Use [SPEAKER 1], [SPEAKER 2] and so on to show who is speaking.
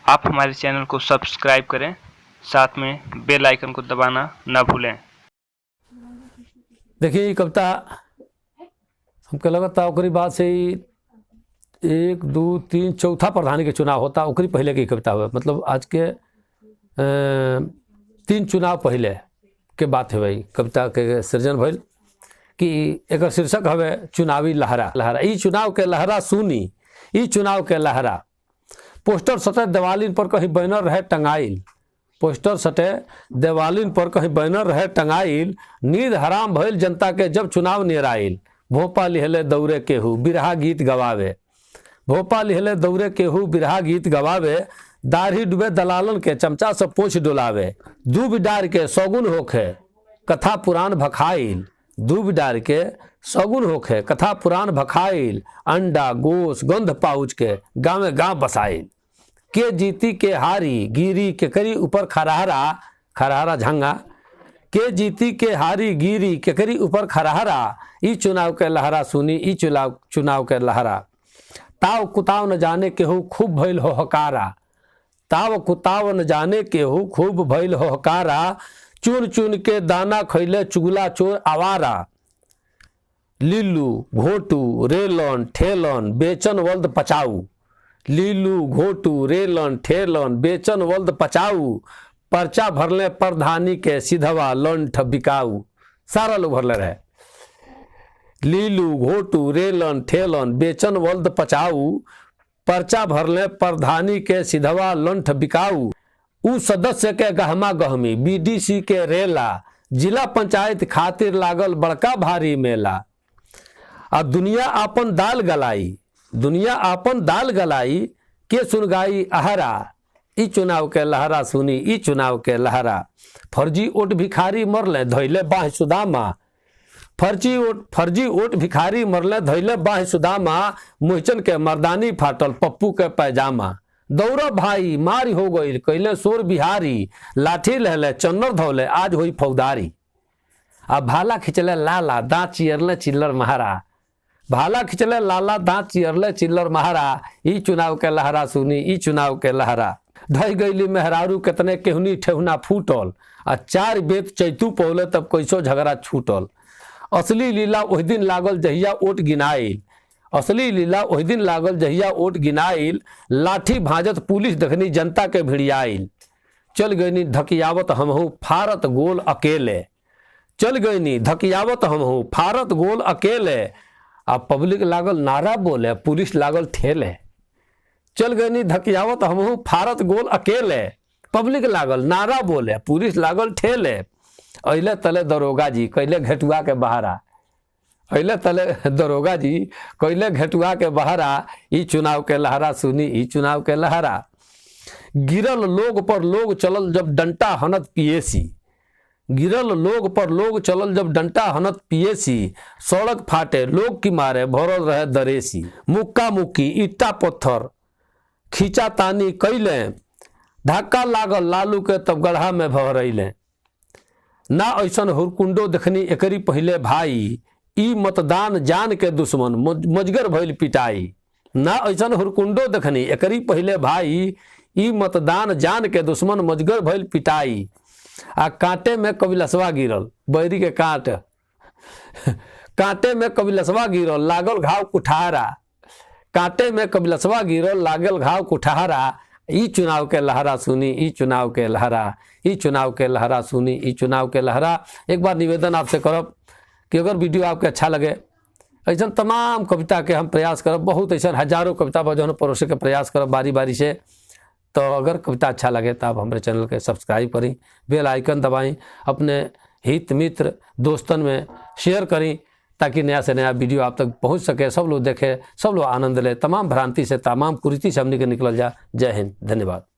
[SPEAKER 1] आप हमारे चैनल को सब्सक्राइब करें, साथ में बेल आइकन को दबाना ना भूलें।
[SPEAKER 2] देखिए, ये कविता हमको लगता ओकरी बाद से ही 1 2 3 चौथा प्रधानी के चुनाव होता, ओकरी पहले की कविता हुआ। मतलब आज के 3 चुनाव पहले के बात है भाई कविता के सृजन भइल कि एक शीर्षक हवे चुनावी लहरा। ई चुनाव के लहरा सुनी, ई चुनाव के लहरा। पोस्टर सटे देवालिन पर कहीं बैनर रहे टंगाइल, पोस्टर सटे देवालिन पर कहीं बैनर रहे टंगाइल। नींद हराम भइल जनता के जब चुनाव नेराइल। भोपा लिहले दौरे केहू बिरहा गीत गवावे, भोपा लिहले दौरे केहू बिरहा गीत गवावे। दाढ़ी डूबे दलालन के चमचा से पोछ डोलावे। दूब डार के सौगुन होखे कथा पुराण भखाइल, दूब डार के सौगुन होखे कथा पुराण भखाइल। अंडा गोश गंध पाउच के गाँव गाँव बसाइल। के जीती के हारी गिरी के करी ऊपर खरहरा, खरहरा झंगा। के जीती के हारी गिरी के करी ऊपर खरहरा। ई चुनाव के लहरा सुनी, ई चुनाव के लहरा। ताव कुताव न जाने केहू खूब भइल हो हकारा, ताव कुताव न जाने केहू खूब भइल हो हकारा। चुन चुन के दाना खैले चुगला चोर आवारा। लीलू घोटू रेलन ठेलन बेचन वल्द पचाऊ, लीलू घोटू रेलन ठेलन बेचन वल्द पचाऊ। पर्चा भरले प्रधानी के सीधवा लंठ बिकाऊ। सारा लोग भरले रहे। लीलू घोटू रेलन ठेलन बेचन वल्द पचाऊ। पर्चा भरले प्रधानी के सीधवा लंठ बिकाऊ। उ सदस्य के गहमा गहमी बीडीसी के रेला। जिला पंचायत खातिर लागल बड़का भारी मेला। आ दुनिया आपन दाल गलाई, दुनिया आपन दाल गलाई। के सुनगाई अहरा, ई चुनाव के लहरा सुनी, ई चुनाव के लहरा। फर्जी ओट भिखारी मरले धैले बाह सुदामा, फर्जी ओट भिखारी मरले धैले बाह सुदामा। मुहचन के मर्दानी फाटल पप्पू के पैजामा। दौड़ा भाई मारी हो गई कैले सोर बिहारी। लाठी लहले चन्नर धौले आज हुई फौदारी। अब भाला खिंचले लाला दांत चियरले चिल्लर महारा, भाला खिंचले लाला दांत चियरले चिल्लर महारा। ई चुनाव के लहरा सुनी, ई चुनाव के लहरा। ढह गईली मेहरारू कितने केहनी ठेहुना फूटल। आ 4 बेत चैतू पौले तब कैसो झगड़ा छूटल। असली लीला ओहि दिन लागल जहिया ओट गिनाइल, असली लीला ओहि दिन लागल जहिया ओट गिनाइल। लाठी भाजत पुलिस देखनी जनता के भिड़ियाइल। चल गईनी धकियावत हमहू फारत गोल अकेले, चल गईनी धकियावत हमहू फारत गोल अकेले। अब पब्लिक लागल नारा बोले पुलिस लागल ठेले। चल गईनी धकियावत हमहू फारत गोल अकेले। पब्लिक लागल नारा बोले पुलिस लागल ठेले। अइले तले दरोगा जी कैले घेटुआ के बहारा, अइले तले दरोगा जी कैले घेटुआ के बहारा। ई चुनाव के लहरा सुनी, ई चुनाव के लहरा। गिरल लोग पर लोग चलल जब डंटा हनत पीएसी, गिरल लोग पर लोग चलल जब डंटा हनत पीएसी। सड़क फाटे लोग की मारे भरल रहे दरेसी। मुक्का मुक्की ईटा पत्थर खींचा तानी कैले। धक्का लागल लालू के तब गढ़ा में भरैले। ना ऐसन हुरकुंडो देखनी एकरी पहले भाई। ई मतदान जान के दुश्मन मजगर भइल पिटाई। ना ऐसन हुरकुंडो देखनी एकरी पहले भाई। ई मतदान जान के दुश्मन मजगर भइल पिटाई। आ कांटे में कबिलसवा गिरल बैरी के कांट, कांटे में कबिलसवा गिरल लागल घाव कुठारा। कांटे में कबिलसवा गिरल लागल घाव कुठारा। ई चुनाव के लहरा सुनी, ई चुनाव के लहरा, ई चुनाव के लहरा सुनी, ई चुनाव के लहरा। एक बार निवेदन आपसे करब कि अगर वीडियो आपके अच्छा लगे ऐसा तमाम कविता के हम प्रयास करब। बहुत ऐसा हजारों कविता पर जो परोसे के प्रयास करब बारी बारी से। तो अगर कविता अच्छा लगे तो आप हमारे चैनल के सब्सक्राइब करें, बेल आइकन दबाएं, अपने हित मित्र दोस्तन में शेयर करें ताकि नया से नया वीडियो आप तक पहुंच सके, सब लोग देखें, सब लोग आनंद ले, तमाम भ्रांति से तमाम कुरीति से हमने के निकल जा। जय हिंद, धन्यवाद।